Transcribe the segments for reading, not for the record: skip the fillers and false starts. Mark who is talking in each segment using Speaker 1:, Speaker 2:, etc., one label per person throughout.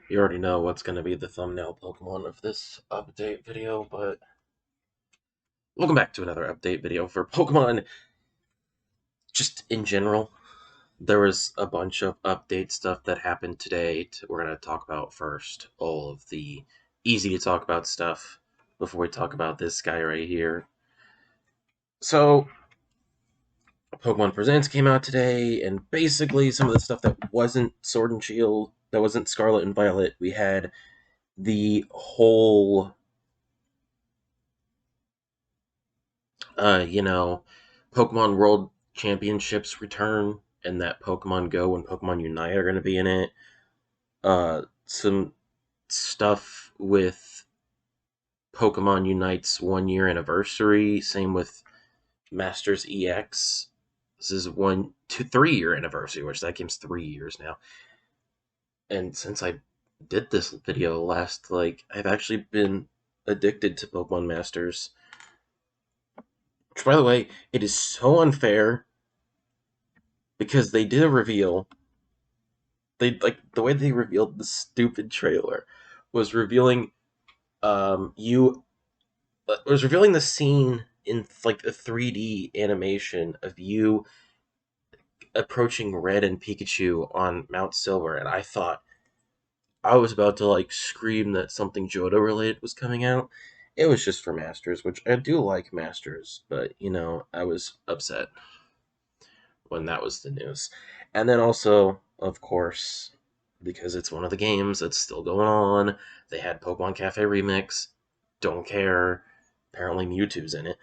Speaker 1: You already know what's going to be the thumbnail Pokemon of this update video, but welcome back to another update video for Pokemon. Just in general, there was a bunch of update stuff that happened today. We're going to talk about first all of the easy to talk about stuff before we talk about this guy right here. So, Pokemon Presents came out today, and basically some of the stuff that wasn't Sword and Shield, that wasn't Scarlet and Violet, we had the whole Pokemon World Championships return, and that Pokemon Go and Pokemon Unite are going to be in it. Some stuff with Pokemon Unite's 1 year anniversary. Same with Masters EX. This is 3 year anniversary, which that game's 3 years now. And since I did this video last, I've actually been addicted to Pokemon Masters. Which, by the way, it is so unfair because they did a reveal. The way they revealed the stupid trailer was revealing you was revealing the scene in like a 3D animation of you approaching Red and Pikachu on Mount Silver, and I thought I was about to scream that something Johto related was coming out. It was just for Masters, which I do like Masters, but I was upset when that was the news. And then also, of course, because it's one of the games that's still going on, they had Pokemon Cafe Remix. Don't care. Apparently Mewtwo's in it.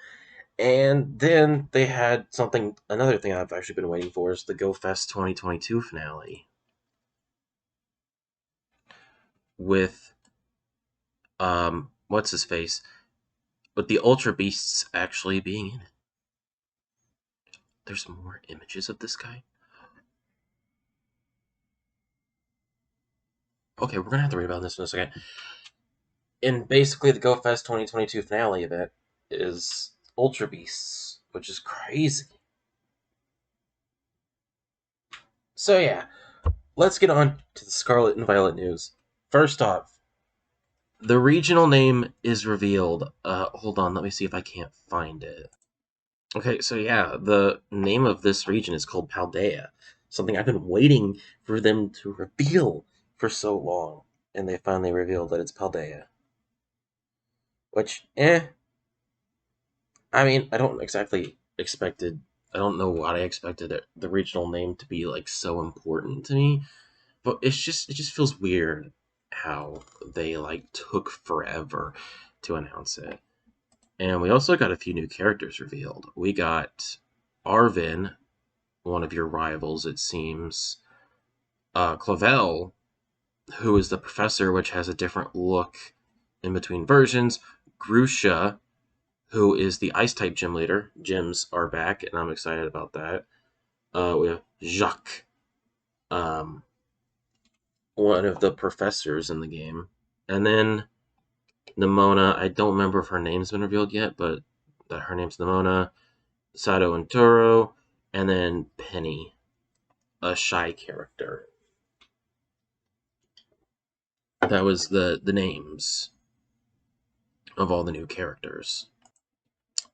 Speaker 1: And then they had another thing I've actually been waiting for is the Go Fest 2022 finale. With, what's his face? With the Ultra Beasts actually being in it. There's more images of this guy? Okay, we're gonna have to read about this in a second. And basically, the Go Fest 2022 finale event is Ultra Beasts, which is crazy. So yeah, let's get on to the Scarlet and Violet news. First off, the regional name is revealed. Hold on, let me see if I can't find it. Okay, so yeah, the name of this region is called Paldea. Something I've been waiting for them to reveal for so long. And they finally revealed that it's Paldea. Which, I mean, I don't know what I expected the regional name to be so important to me, but it just feels weird how they took forever to announce it. And we also got a few new characters revealed. We got Arvin, one of your rivals, it seems. Clavel, who is the professor, which has a different look in between versions. Grusha, who is the Ice-type gym leader. Gyms are back, and I'm excited about that. We have Jacques, one of the professors in the game. And then Nimona, I don't remember if her name's been revealed yet, but her name's Nimona. Sato and Turo, and then Penny, a shy character. That was the names of all the new characters.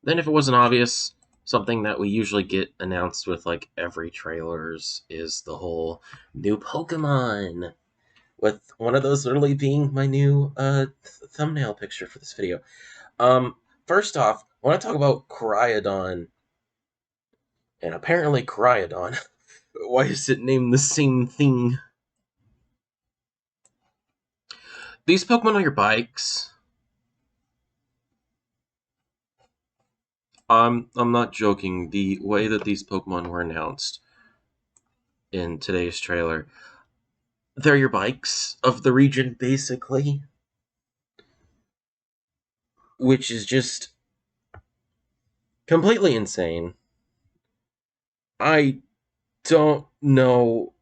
Speaker 1: Then, if it wasn't obvious, something that we usually get announced with every trailers is the whole new Pokemon, with one of those literally being my new thumbnail picture for this video. First off, I want to talk about Koraidon, and apparently Koraidon. Why is it named the same thing? These Pokemon on your bikes. I'm not joking. The way that these Pokemon were announced in today's trailer, they're your bikes of the region, basically. Which is just completely insane. I don't know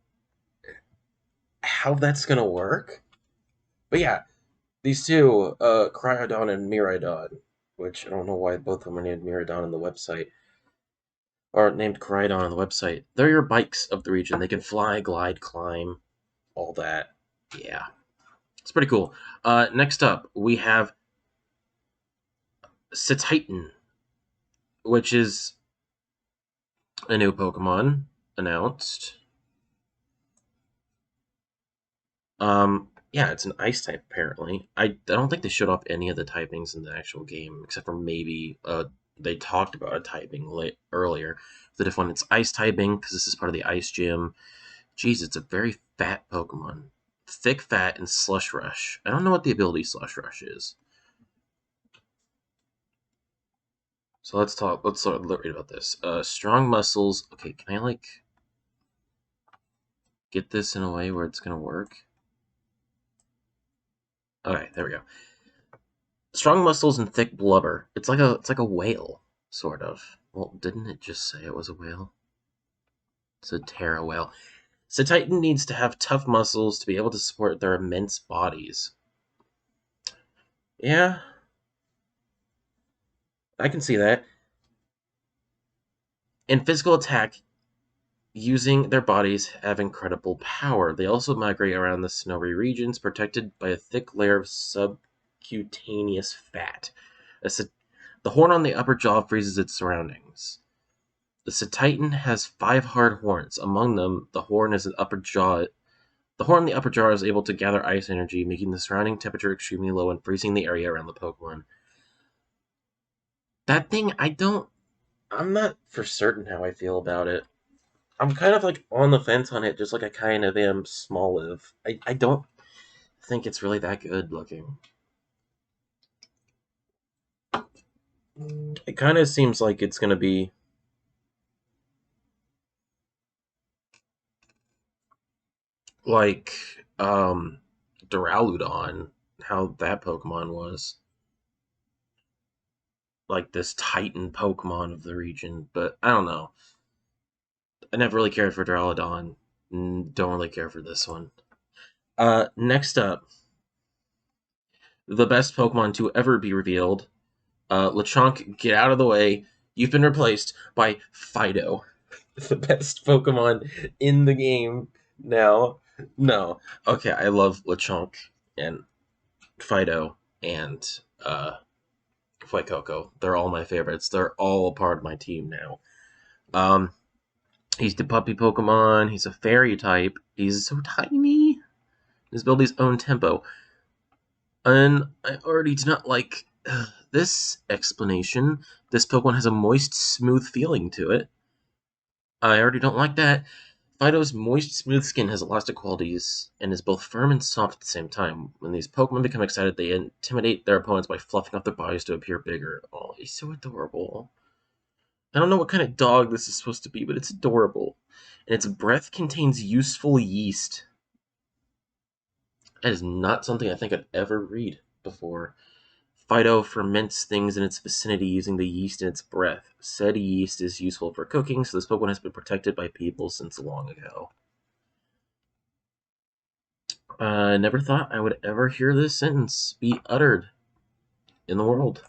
Speaker 1: how that's gonna work. But yeah, these two, Cryodon and Miraidon, which I don't know why both of them are named Miraidon on the website, or named Cryodon on the website. They're your bikes of the region. They can fly, glide, climb, all that. Yeah. It's pretty cool. Next up, we have Sirfetch'd, which is a new Pokemon announced. Yeah, it's an ice type apparently. I don't think they showed off any of the typings in the actual game, except for maybe they talked about a typing earlier. The different it's ice typing because this is part of the ice gym. Jeez, it's a very fat Pokemon, thick, fat, and Slush Rush. I don't know what the ability Slush Rush is. So let's talk. Let's read about this. Strong muscles. Okay, can I like get this in a way where it's gonna work? Okay, there we go. Strong muscles and thick blubber. It's like a whale, sort of. Well, didn't it just say it was a whale? It's a Terra whale. So Titan needs to have tough muscles to be able to support their immense bodies. Yeah, I can see that. In physical attack, using their bodies have incredible power. They also migrate around the snowy regions, protected by a thick layer of subcutaneous fat. The horn on the upper jaw freezes its surroundings. The Cetitan has 5 hard horns. Among them, the horn is an upper jaw. The horn in the upper jaw is able to gather ice energy, making the surrounding temperature extremely low and freezing the area around the Pokemon. That thing, I'm not for certain how I feel about it. I'm kind of like on the fence on it, just like I kind of am Smoliv. I don't think it's really that good looking. It kind of seems like it's going to be like Duraludon, how that Pokemon was. Like this Titan Pokemon of the region, but I don't know. I never really cared for Duraludon. Don't really care for this one. Next up, the best Pokemon to ever be revealed. Lechonk, get out of the way. You've been replaced by FIDOUGH, the best Pokemon in the game now. No. Okay, I love Lechonk and FIDOUGH and Fuecoco. They're all my favorites. They're all a part of my team now. He's the puppy Pokemon. He's a fairy type. He's so tiny. His abilities own tempo. And I already do not like this explanation. This Pokemon has a moist, smooth feeling to it. I already don't like that. Fido's moist, smooth skin has elastic qualities and is both firm and soft at the same time. When these Pokemon become excited, they intimidate their opponents by fluffing up their bodies to appear bigger. Oh, he's so adorable. I don't know what kind of dog this is supposed to be, but it's adorable. And its breath contains useful yeast. That is not something I think I'd ever read before. Fido ferments things in its vicinity using the yeast in its breath. Said yeast is useful for cooking, so this Pokemon has been protected by people since long ago. I never thought I would ever hear this sentence be uttered in the world.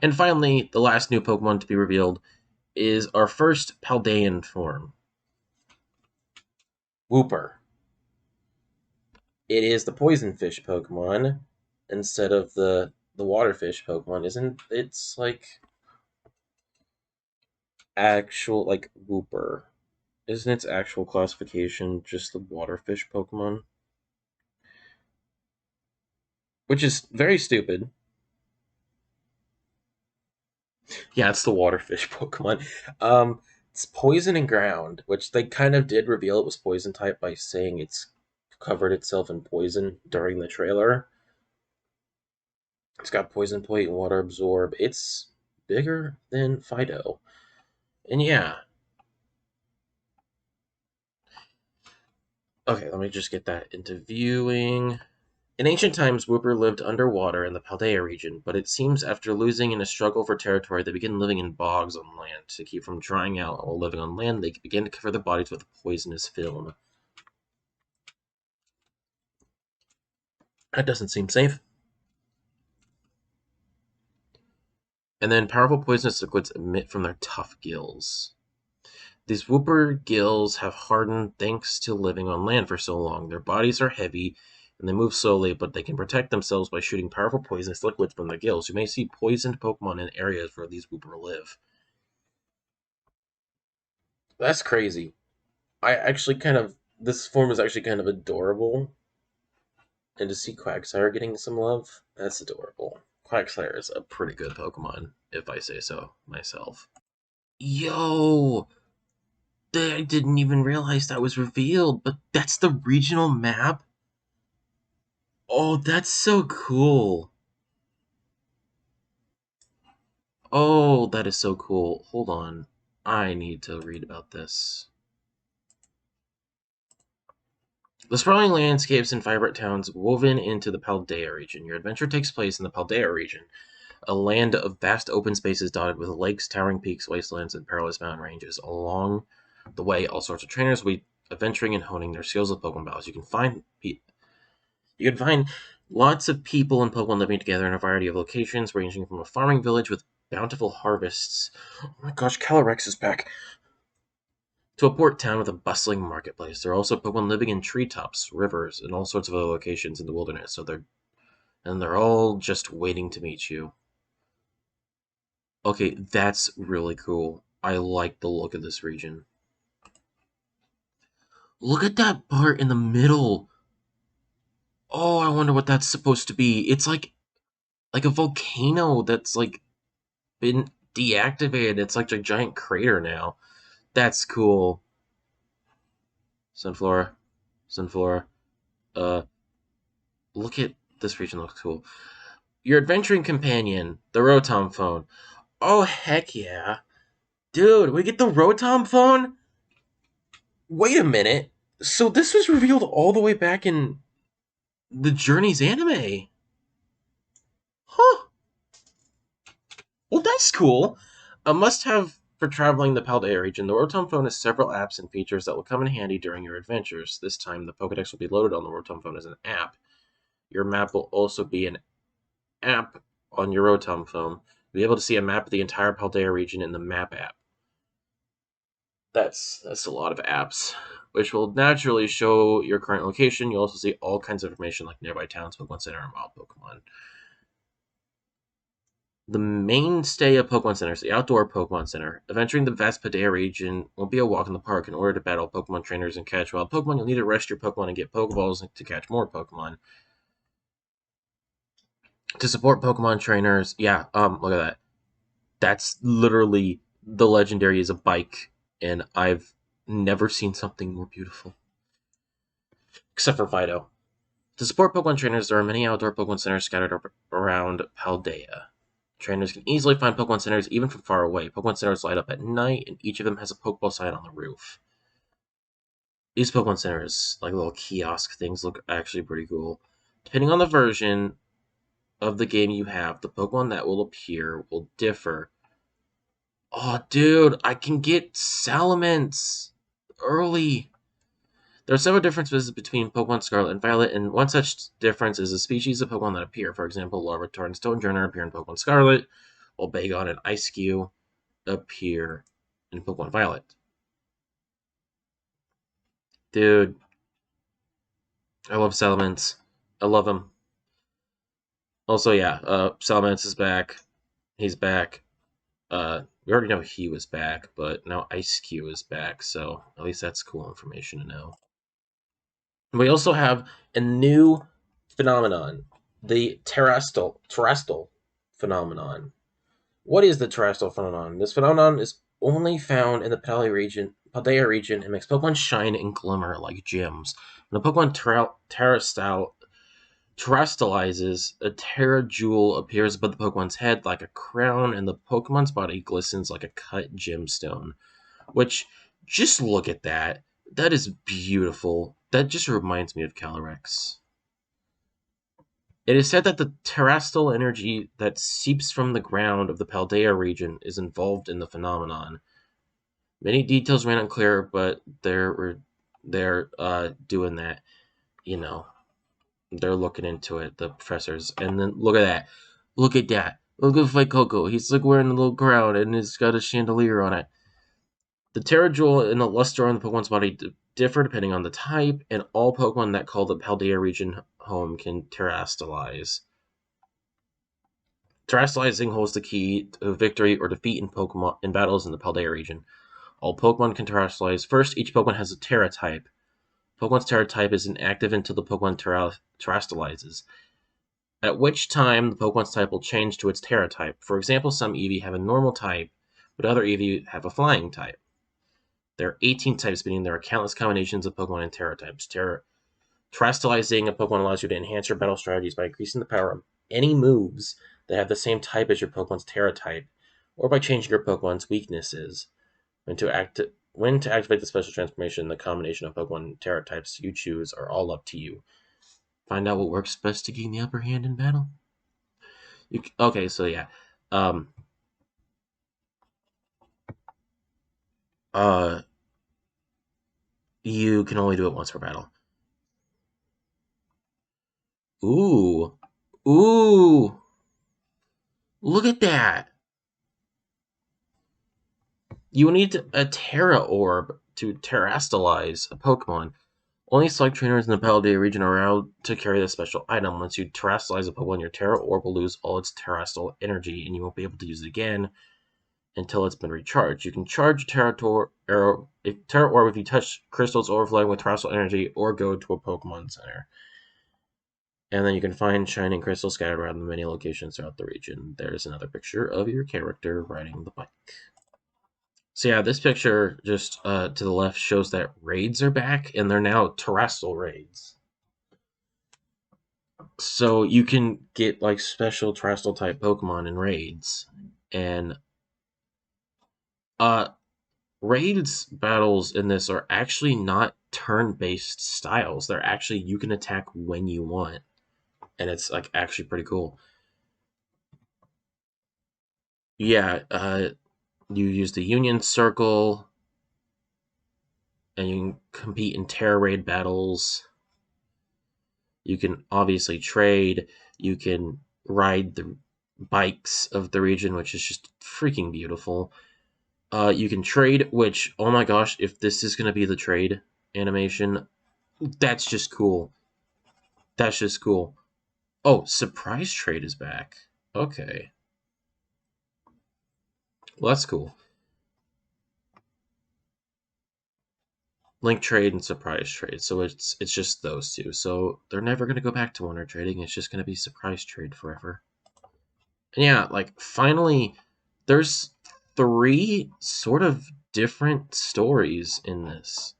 Speaker 1: And finally, the last new Pokemon to be revealed is our first Paldean form, Wooper. It is the poison fish Pokemon instead of the water fish Pokemon. Isn't it's like actual like Wooper? Isn't its actual classification just the waterfish Pokemon? Which is very stupid. Yeah, it's the waterfish Pokemon. It's poison and ground, which they kind of did reveal it was poison type by saying it's covered itself in poison during the trailer. It's got poison plate and water absorb. It's bigger than Fido. And yeah. Okay, let me just get that into viewing. In ancient times, Wooper lived underwater in the Paldea region, but it seems after losing in a struggle for territory, they begin living in bogs on land. To keep from drying out while living on land, they begin to cover their bodies with a poisonous film. That doesn't seem safe. And then powerful poisonous liquids emit from their tough gills. These Wooper gills have hardened thanks to living on land for so long. Their bodies are heavy, and they move slowly, but they can protect themselves by shooting powerful poisonous liquids from their gills. You may see poisoned Pokemon in areas where these Wooper live. That's crazy. This form is actually kind of adorable, and to see Quagsire getting some love, that's adorable. Quagsire is a pretty good Pokemon, if I say so myself. Yo! I didn't even realize that was revealed, but that's the regional map? Oh, that's so cool. Oh, that is so cool. Hold on. I need to read about this. The sprawling landscapes and vibrant towns woven into the Paldea region. Your adventure takes place in the Paldea region, a land of vast open spaces dotted with lakes, towering peaks, wastelands, and perilous mountain ranges. Along the way, all sorts of trainers will be adventuring and honing their skills with Pokemon battles. You can find lots of people and Pokemon living together in a variety of locations, ranging from a farming village with bountiful harvests. Oh my gosh, Calyrex is back! To a port town with a bustling marketplace. There are also Pokemon living in treetops, rivers, and all sorts of other locations in the wilderness. They're all just waiting to meet you. Okay, that's really cool. I like the look of this region. Look at that part in the middle. Oh, I wonder what that's supposed to be. It's like a volcano that's like been deactivated. It's like a giant crater now. That's cool. Sunflora. Uh, look at this region. Looks cool. Your adventuring companion, the Rotom phone. Oh, heck yeah. Dude, we get the Rotom phone? Wait a minute. So this was revealed all the way back in the Journeys anime. Huh. Well, that's cool. A must-have for traveling the Paldea region, the Rotom phone has several apps and features that will come in handy during your adventures. This time, the Pokedex will be loaded on the Rotom phone as an app. Your map will also be an app on your Rotom phone. You'll be able to see a map of the entire Paldea region in the map app. That's a lot of apps, which will naturally show your current location. You'll also see all kinds of information like nearby towns, Pokemon Center, and wild Pokemon. The mainstay of Pokemon Center is the outdoor Pokemon Center. Adventuring the vast Paldea region won't be a walk in the park. In order to battle Pokemon trainers and catch wild Pokemon, you'll need to rest your Pokemon and get Pokeballs to catch more Pokemon. To support Pokemon trainers, look at that. That's literally the legendary is a bike, and I've never seen something more beautiful. Except for FIDOUGH. To support Pokemon trainers, there are many outdoor Pokemon centers scattered around Paldea. Trainers can easily find Pokemon centers even from far away. Pokemon centers light up at night, and each of them has a Pokeball sign on the roof. These Pokemon centers, like little kiosk things, look actually pretty cool. Depending on the version of the game you have, the Pokemon that will appear will differ. Oh, dude, I can get Salamence early. There are several differences between Pokemon Scarlet and Violet, and one such difference is the species of Pokemon that appear. For example, Larvitar and Stonjourner appear in Pokemon Scarlet, while Bagon and Eiscue appear in Pokemon Violet. Dude, I love Salamence. I love him. Also, Salamence is back. He's back. We already know he was back, but now Eiscue is back, so at least that's cool information to know. We also have a new phenomenon, the Terrestrial Phenomenon. What is the Terrestrial Phenomenon? This phenomenon is only found in the Paldea region, and makes Pokemon shine and glimmer like gems. When a Pokemon terrestrializes, a Terra Jewel appears above the Pokemon's head like a crown, and the Pokemon's body glistens like a cut gemstone. Which, just look at that. That is beautiful. That just reminds me of Calyrex. It is said that the terrestrial energy that seeps from the ground of the Paldea region is involved in the phenomenon. Many details remain unclear, but they're doing that. They're looking into it, the professors. And then look at that. Look at that. Look at Fuecoco. He's like wearing a little crown and he's got a chandelier on it. The Terra Jewel and the luster on the Pokemon's body differ depending on the type, and all Pokemon that call the Paldea region home can terrestrialize. Terrestrializing holds the key to victory or defeat in battles in the Paldea region. All Pokemon can terrestrialize. First, each Pokemon has a Terra type. Pokemon's Terra type is inactive until the Pokemon terrestrializes, at which time the Pokemon's type will change to its Terra type. For example, some Eevee have a normal type, but other Eevee have a flying type. There are 18 types, meaning there are countless combinations of Pokemon and Terra types. Terrestrializing a Pokemon allows you to enhance your battle strategies by increasing the power of any moves that have the same type as your Pokemon's Terra type, or by changing your Pokemon's weaknesses. When to activate the special transformation, the combination of Pokemon Terra types you choose are all up to you. Find out what works best to gain the upper hand in battle. Okay, so yeah. You can only do it once per battle. Ooh. Ooh. Look at that. You will need a Terra Orb to terrestrialize a Pokemon. Only select trainers in the Paldea region are allowed to carry this special item. Once you terrestrialize a Pokemon, your Terra Orb will lose all its terrestrial energy, and you won't be able to use it again until it's been recharged. You can charge Terra Orb if you touch crystals overflowing with terrestrial energy or go to a Pokemon Center. And then you can find shining crystals scattered around the many locations throughout the region. There's another picture of your character riding the bike. So yeah, this picture just to the left shows that raids are back, and they're now terrestrial raids. So you can get like special terrestrial type Pokemon in raids, and raids battles in this are actually not turn-based styles. They're actually, you can attack when you want, and it's like actually pretty cool. Yeah, you use the Union Circle, and you can compete in Terra Raid battles. You can obviously trade. You can ride the bikes of the region, which is just freaking beautiful. You can trade, which, oh my gosh, if this is going to be the trade animation, that's just cool. That's just cool. Oh, surprise trade is back. Okay. Well, that's cool. Link trade and surprise trade. So it's just those two. So they're never going to go back to wonder trading. It's just going to be surprise trade forever. And yeah, like finally, there's 3 sort of different stories in this.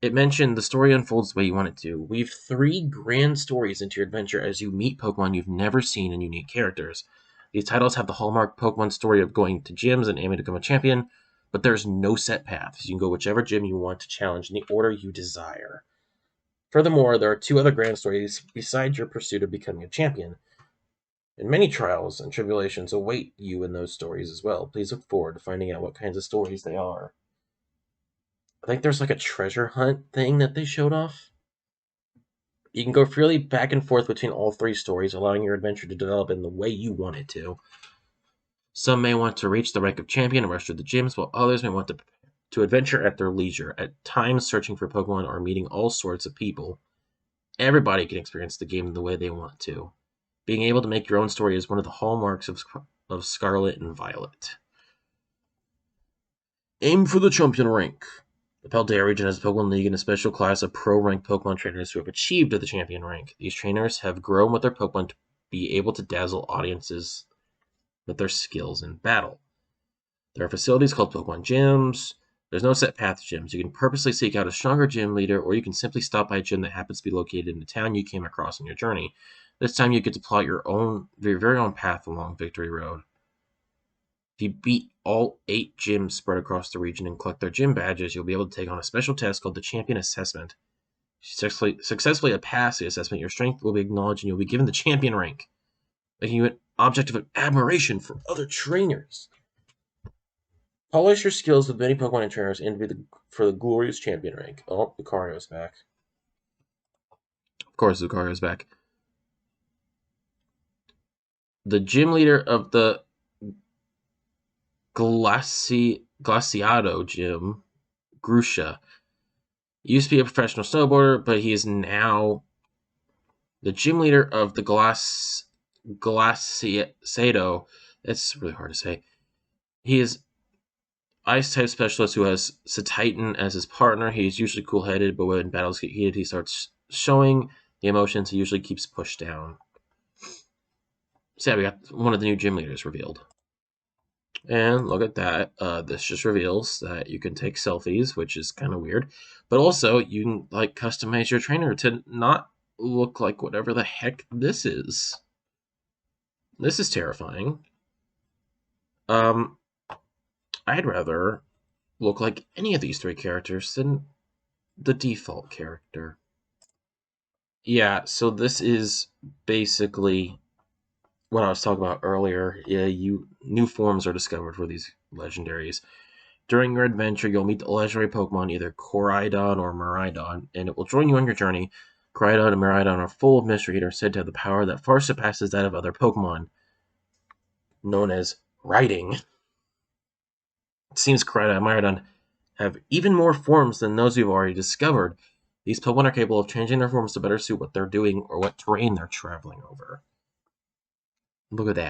Speaker 1: It mentioned the story unfolds the way you want it to. Weave 3 grand stories into your adventure as you meet Pokemon you've never seen and unique characters. These titles have the hallmark Pokemon story of going to gyms and aiming to become a champion, but there's no set path. You can go whichever gym you want to challenge in the order you desire. Furthermore, there are 2 other grand stories besides your pursuit of becoming a champion. And many trials and tribulations await you in those stories as well. Please look forward to finding out what kinds of stories they are. I think there's like a treasure hunt thing that they showed off. You can go freely back and forth between all 3 stories, allowing your adventure to develop in the way you want it to. Some may want to reach the rank of champion and rush through the gyms, while others may want to adventure at their leisure, at times searching for Pokemon or meeting all sorts of people. Everybody can experience the game the way they want to. Being able to make your own story is one of the hallmarks of Scarlet and Violet. Aim for the champion rank. The Paldea region has a Pokemon League and a special class of pro-ranked Pokemon trainers who have achieved the champion rank. These trainers have grown with their Pokemon to be able to dazzle audiences with their skills in battle. There are facilities called Pokemon Gyms. There's no set path to gyms. You can purposely seek out a stronger gym leader, or you can simply stop by a gym that happens to be located in the town you came across on your journey. This time you get to plot your very own path along Victory Road. If you beat all 8 gyms spread across the region and collect their gym badges, you'll be able to take on a special test called the Champion Assessment. If you successfully pass the assessment, your strength will be acknowledged and you'll be given the champion rank, making you an object of admiration for other trainers. Polish your skills with many Pokemon and trainers and be for the glorious champion rank. Oh, Lucario's back. Of course, Lucario's back. The gym leader of the Glaciado gym, Grusha, He used to be a professional snowboarder, but he is now the gym leader of the Glaciado. That's really hard to say. He is ice type specialist who has Titan as his partner. He's usually cool headed, but when battles get heated, he starts showing the emotions he usually keeps pushed down. So yeah, we got one of the new gym leaders revealed. And look at that. This just reveals that you can take selfies, which is kind of weird. But also, you can like customize your trainer to not look like whatever the heck this is. This is terrifying. I'd rather look like any of these three characters than the default character. Yeah, so this is basically what I was talking about earlier. Yeah, new forms are discovered for these legendaries. During your adventure, you'll meet the legendary Pokemon, either Koraidon or Miraidon, and it will join you on your journey. Koraidon and Miraidon are full of mystery and are said to have the power that far surpasses that of other Pokemon, known as writing. It seems Koraidon and Miraidon have even more forms than those we've already discovered. These Pokemon are capable of changing their forms to better suit what they're doing or what terrain they're traveling over. Look at that.